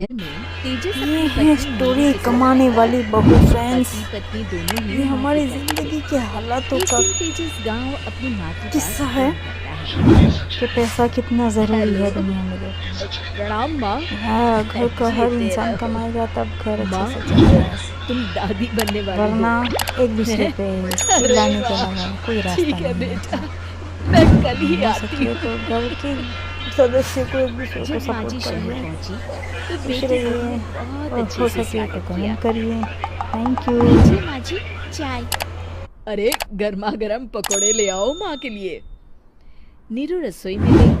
में तेजस ये अपनी है पत्नी नीरू स्टोरी के साथ कमाने रहता वाली है। बहू फ्रेंड्स। पति पत्नी दोनों ही ये नौकरी हमारी करते थे। जिंदगी के हालातों एक का दिन तेजस गांव अपनी माँ के पास किस्सा है फोन करता है। कि पैसा कितना ज़रूरी हेलो, है दुनिया में। प्रणाम माँ। हाँ, घर का हर जीते इंसान रहो। कमाएगा तब घर अच्छे माँ, से चलता है, तुम दादी बनने वाली हो। वरना एक दूसरे हैं? पे अरे चिल्लाने के वाह, अलावा कोई रास्ता ठीक है नहीं बेटा, होता। मैं कल ही हो आती सके हूँ। तो घर के सदस्य को एक दूसरे को जब माँ जी सपोर्ट शहर करिए, पहुंची तो खुश बेटे सब ने रहिए बहुत और अच्छे हो से सके तो स्वागत कर्म किया। करिए। Thank you. लीजिए माँ जी, चाय। अरे, गर्मा गर्म पकोड़े ले आओ माँ के लिए। नीरू रसोई में गई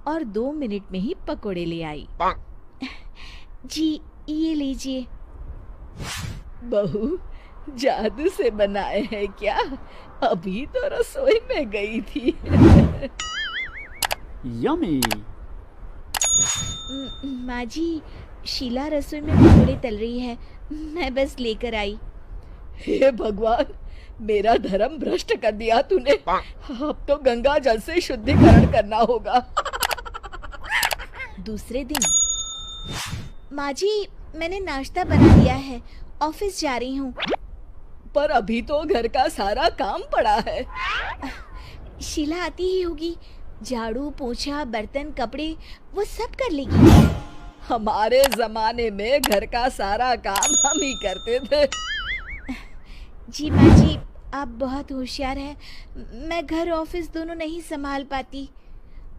और 2 मिनट में ही पकोड़े ले आई। जी, ये लीजिए। बहू, जादू से बनाए हैं क्या? अभी तो रसोई में गई थी। यमी। माँ जी, शीला रसोई में पकोड़े तल रही है, मैं बस लेकर आई। हे भगवान, मेरा धर्म भ्रष्ट कर दिया तूने। अब तो गंगा जल से शुद्धिकरण करना होगा। दूसरे दिन, माँ जी, मैंने नाश्ता बना लिया है, ऑफिस जा रही हूँ। पर अभी तो घर का सारा काम पड़ा है। शीला आती ही होगी, झाड़ू पोछा बर्तन कपड़े वो सब कर लेगी। हमारे जमाने में घर का सारा काम हम ही करते थे। जी माँ जी, आप बहुत होशियार हैं, मैं घर ऑफिस दोनों नहीं संभाल पाती।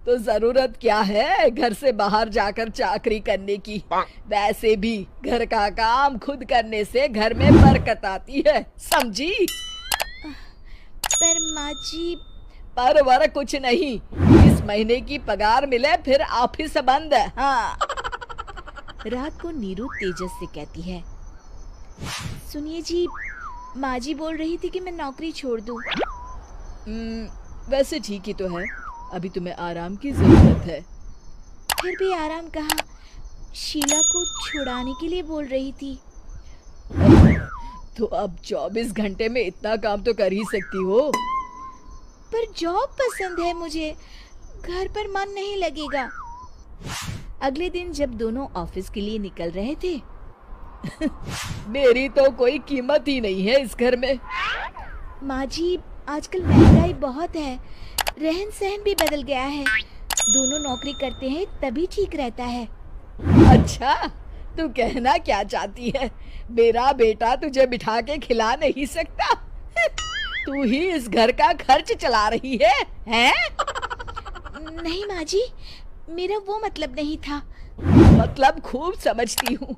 तो जरूरत क्या है घर से बाहर जाकर चाकरी करने की? वैसे भी घर का काम खुद करने से घर में बरकत आती है, समझी? पर माँ जी, पर वर कुछ नहीं, इस महीने की पगार मिले फिर ऑफिस बंद है। हाँ। रात को नीरू तेजस से कहती है, सुनिए जी, माँ जी बोल रही थी कि मैं नौकरी छोड़ दूं। वैसे ठीक ही तो है, अभी तुम्हें आराम की जरूरत है। फिर भी आराम कहाँ, शीला को छुड़ाने के लिए बोल रही थी। तो अब 24 घंटे में इतना काम तो कर ही सकती हो। पर जॉब पसंद है मुझे, घर पर मन नहीं लगेगा। अगले दिन जब दोनों ऑफिस के लिए निकल रहे थे, मेरी तो कोई कीमत ही नहीं है इस घर में। माँ जी, आजकल महंगाई बहुत है, रहन सहन भी बदल गया है, दोनों नौकरी करते हैं तभी ठीक रहता है। अच्छा, तू कहना क्या चाहती है? मेरा बेटा तुझे बिठा के खिला नहीं सकता? तू ही इस घर का खर्च चला रही है, हैं? नहीं माँ जी, मेरा वो मतलब नहीं था। मतलब खूब समझती हूँ,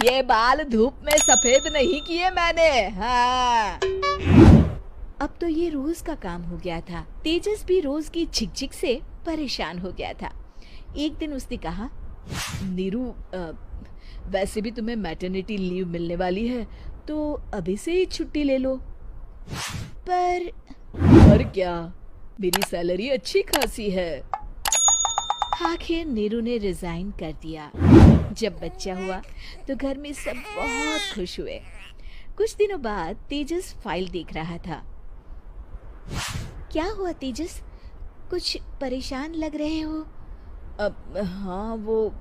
ये बाल धूप में सफेद नहीं किए मैंने। हाँ। अब तो ये रोज का काम हो गया था। तेजस भी रोज की झिकझिक से परेशान हो गया था। एक दिन उसने कहा, नीरू, वैसे भी तुम्हें मैटरनिटी लीव मिलने वाली है, तो अभी से ही छुट्टी ले लो। पर क्या, मेरी सैलरी अच्छी खासी है। आखिर नीरू ने रिजाइन कर दिया। जब बच्चा हुआ तो घर में सब बहुत खुश हुए। कुछ दिनों बाद तेजस फाइल देख रहा था। क्या हुआ तेजस, कुछ परेशान लग रहे हो? अब हाँ, वो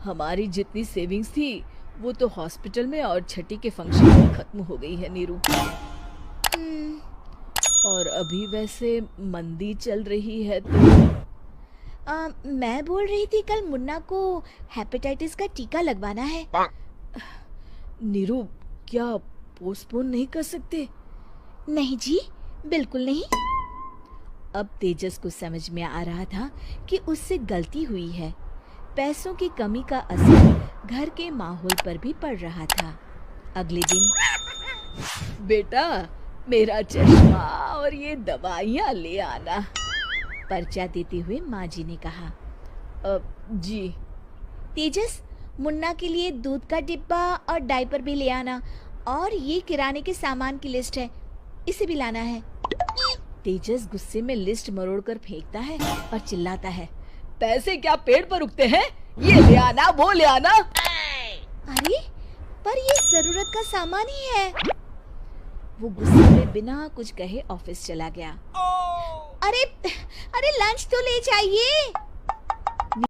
हमारी जितनी सेविंग्स थी वो तो हॉस्पिटल में और छठी के फंक्शन में खत्म हो गई है नीरू। और अभी वैसे मंदी चल रही है तो मैं बोल रही थी कल मुन्ना को हेपेटाइटिस का टीका लगवाना है। नीरू, क्या पोस्टपोन नहीं कर सकते? नहीं जी, बिल्कुल नहीं। अब तेजस को समझ में आ रहा था कि उससे गलती हुई है। पैसों की कमी का असर घर के माहौल पर भी पड़ रहा था। अगले दिन, बेटा, मेरा चश्मा और ये दवाइयाँ ले आना, पर्चा देते हुए माँ जी ने कहा। जी। तेजस, मुन्ना के लिए दूध का डिब्बा और डायपर भी ले आना, और ये किराने के सामान की लिस्ट है, इसे भी लाना है। तेजस गुस्से में लिस्ट मरोड़कर फेंकता है और चिल्लाता है, पैसे क्या पेड़ पर उगते हैं? ये ले आना, वो ले आना। अरे, पर ये जरूरत का सामान ही है। वो गुस्से में बिना कुछ कहे ऑफिस चला गया। अरे अरे लंच तो ले जाइए।